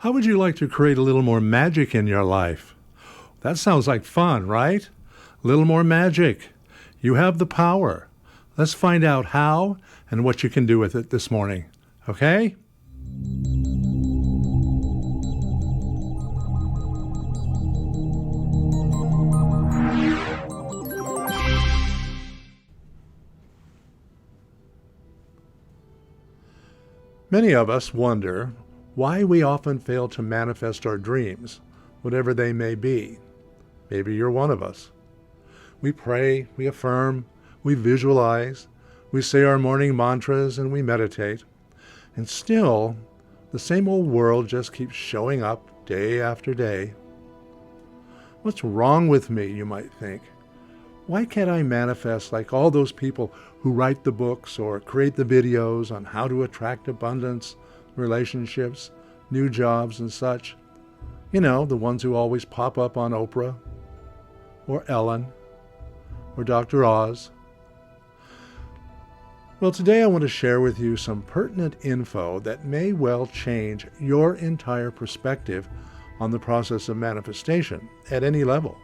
How would you like to create a little more magic in your life? That sounds like fun, right? A little more magic. You have the power. Let's find out how and what you can do with it this morning. Okay? Many of us wonder why we often fail to manifest our dreams, whatever they may be. Maybe you're one of us. We pray, we affirm, we visualize, we say our morning mantras, and we meditate. And still, the same old world just keeps showing up day after day. What's wrong with me, you might think? Why can't I manifest like all those people who write the books or create the videos on how to attract abundance, relationships, new jobs and such? You know, the ones who always pop up on Oprah or Ellen or Dr. Oz. Well, today I want to share with you some pertinent info that may well change your entire perspective on the process of manifestation at any level.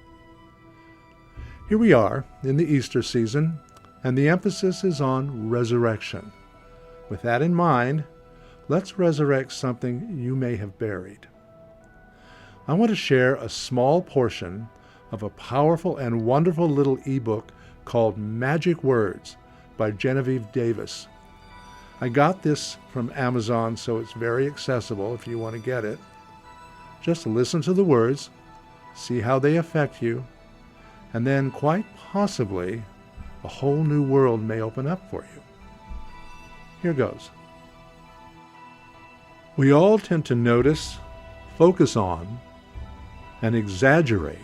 Here we are in the Easter season, and the emphasis is on resurrection. With that in mind, let's resurrect something you may have buried. I want to share a small portion of a powerful and wonderful little ebook called Magic Words by Genevieve Davis. I got this from Amazon, so it's very accessible if you want to get it. Just listen to the words, see how they affect you, and then quite possibly a whole new world may open up for you. Here goes. We all tend to notice, focus on, and exaggerate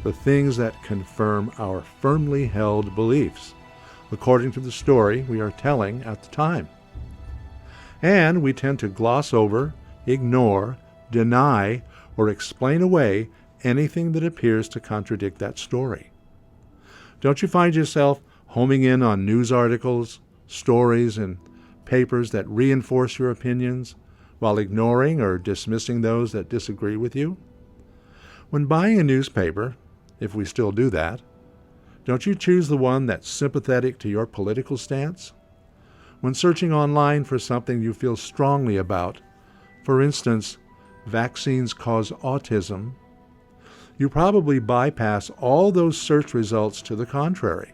the things that confirm our firmly held beliefs, according to the story we are telling at the time. And we tend to gloss over, ignore, deny, or explain away anything that appears to contradict that story. Don't you find yourself homing in on news articles, stories, and papers that reinforce your opinions while ignoring or dismissing those that disagree with you? When buying a newspaper, if we still do that, don't you choose the one that's sympathetic to your political stance? When searching online for something you feel strongly about, for instance, vaccines cause autism, you probably bypass all those search results to the contrary,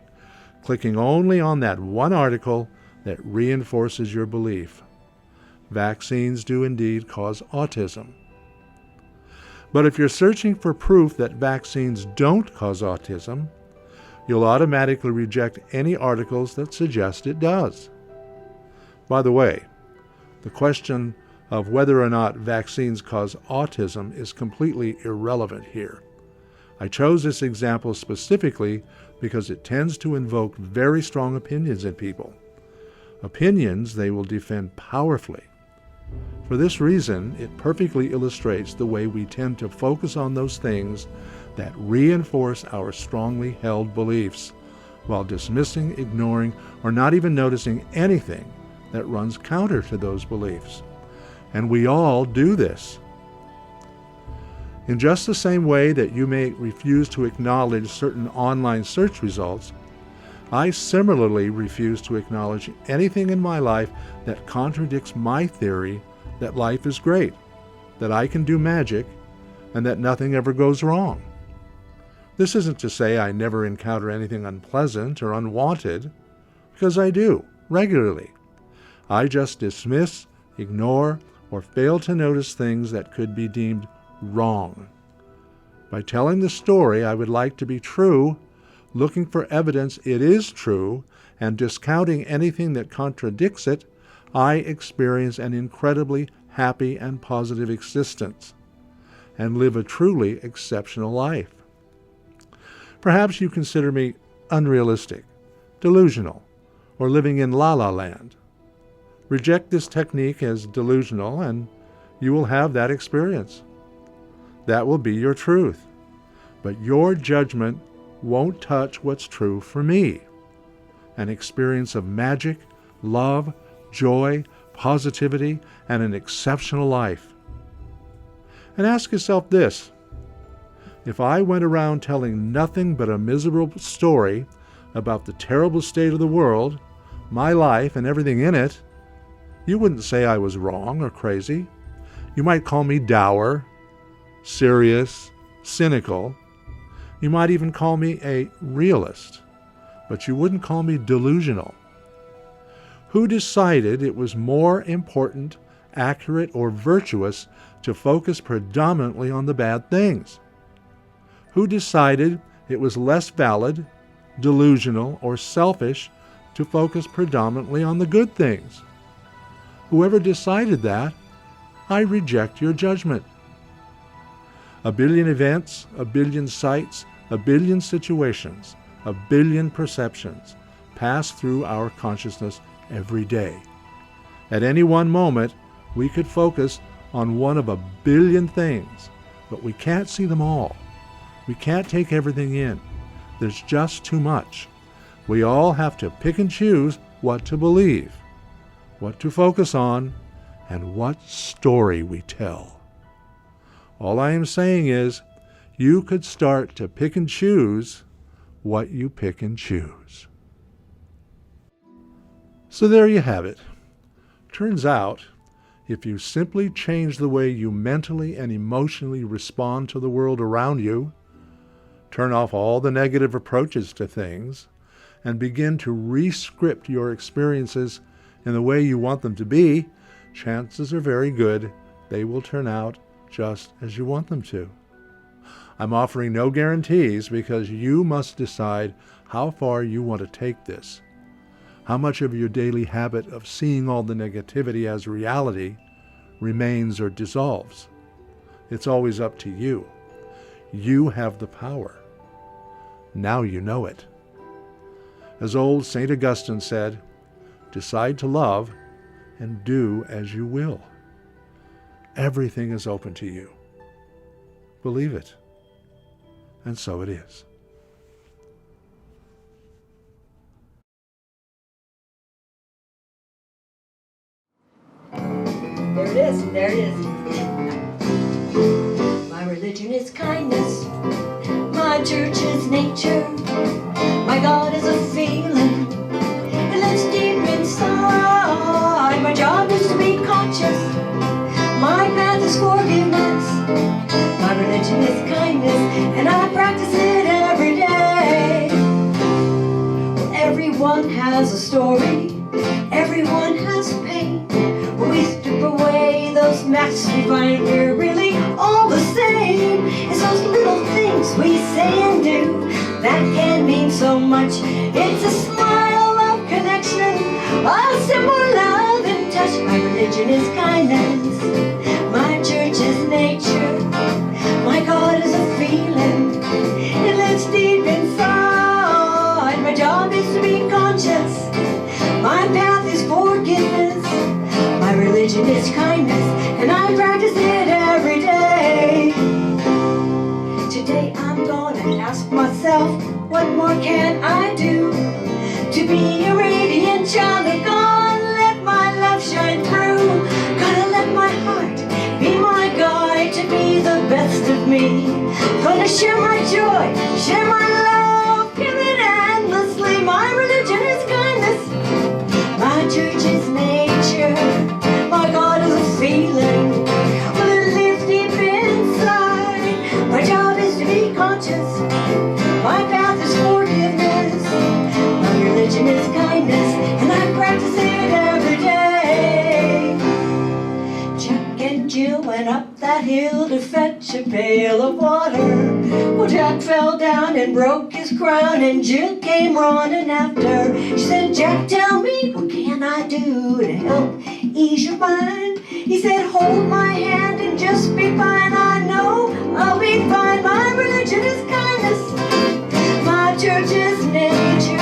clicking only on that one article that reinforces your belief. Vaccines do indeed cause autism. But if you're searching for proof that vaccines don't cause autism, you'll automatically reject any articles that suggest it does. By the way, the question of whether or not vaccines cause autism is completely irrelevant here. I chose this example specifically because it tends to invoke very strong opinions in people. Opinions they will defend powerfully. For this reason, it perfectly illustrates the way we tend to focus on those things that reinforce our strongly held beliefs, while dismissing, ignoring, or not even noticing anything that runs counter to those beliefs. And we all do this. In just the same way that you may refuse to acknowledge certain online search results, I similarly refuse to acknowledge anything in my life that contradicts my theory that life is great, that I can do magic, and that nothing ever goes wrong. This isn't to say I never encounter anything unpleasant or unwanted, because I do, regularly. I just dismiss, ignore, or fail to notice things that could be deemed wrong. By telling the story I would like to be true, looking for evidence it is true, and discounting anything that contradicts it, I experience an incredibly happy and positive existence, and live a truly exceptional life. Perhaps you consider me unrealistic, delusional, or living in la-la land. Reject this technique as delusional, and you will have that experience. That will be your truth. But your judgment won't touch what's true for me. An experience of magic, love, joy, positivity, and an exceptional life. And ask yourself this: if I went around telling nothing but a miserable story about the terrible state of the world, my life, and everything in it, you wouldn't say I was wrong or crazy. You might call me dour, serious, cynical. You might even call me a realist, but you wouldn't call me delusional. Who decided it was more important, accurate, or virtuous to focus predominantly on the bad things? Who decided it was less valid, delusional, or selfish to focus predominantly on the good things? Whoever decided that, I reject your judgment. A billion events, a billion sights, a billion situations, a billion perceptions pass through our consciousness every day. At any one moment, we could focus on one of a billion things, but we can't see them all. We can't take everything in. There's just too much. We all have to pick and choose what to believe, what to focus on, and what story we tell. All I am saying is, you could start to pick and choose what you pick and choose. So there you have it. Turns out, if you simply change the way you mentally and emotionally respond to the world around you, turn off all the negative approaches to things, and begin to re-script your experiences in the way you want them to be, chances are very good they will turn out just as you want them to. I'm offering no guarantees because you must decide how far you want to take this. How much of your daily habit of seeing all the negativity as reality remains or dissolves. It's always up to you. You have the power. Now you know it. As old St. Augustine said, decide to love and do as you will. Everything is open to you. Believe it. And so it is. There it is. My religion is kindness. My church is nature. My God is a feeling. It lives deep inside. My job is to be conscious. My path is forgiveness. My religion is kindness, and I practice it every day. Well, everyone has a story. Everyone has pain. When we strip away those masks, we find we're really all the same. It's those little things we say and do that can mean so much. It's a smile of connection, a simple love and touch. My religion is kindness. My church is nature. My God is a feeling. It lives deep inside. My job is to be conscious. My path is forgiveness. My religion is kindness, and I practice it every day. Today I'm gonna ask myself, what more can I do to be a radiant child of God? Let my love shine through. Gotta let my heart be my guide to be the best of me. Gonna share my joy, share my love, give it endlessly. My religion is kindness. My church is nature. My God is a feeling. Well, it lives deep inside. My job is to be conscious. My path is forgiveness. My religion is kindness, and I practice it every day. Jack and Jill went up that hill to fetch a pail of water. Well, Jack fell down and broke his crown, and Jill came running after. She said, Jack, tell me, what can I do to help ease your mind? He said, hold my hand and just be fine. I know I'll be fine. My religion is kindness. My church is nature.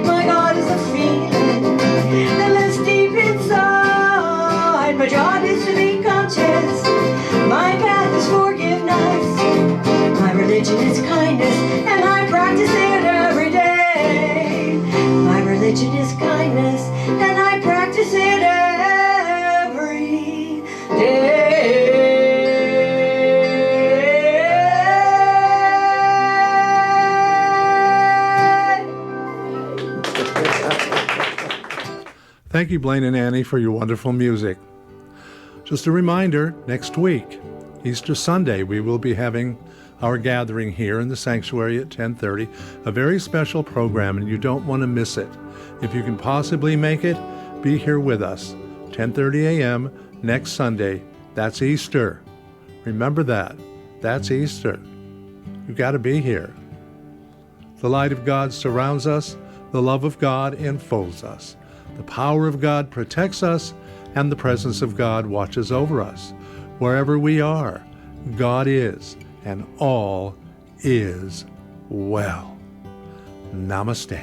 My God is a feeling that lives deep inside. My job is to be conscious. My path is forgiveness. My religion is kindness, and I practice it every day. My religion is kindness, and I practice it every day. Thank you, Blaine and Annie, for your wonderful music. Just a reminder, next week, Easter Sunday, we will be having our gathering here in the sanctuary at 10:30, a very special program, and you don't want to miss it. If you can possibly make it, be here with us, 10:30 a.m. next Sunday. That's Easter. Remember that. That's Easter. You've got to be here. The light of God surrounds us. The love of God enfolds us. The power of God protects us, and the presence of God watches over us. Wherever we are, God is, and all is well. Namaste.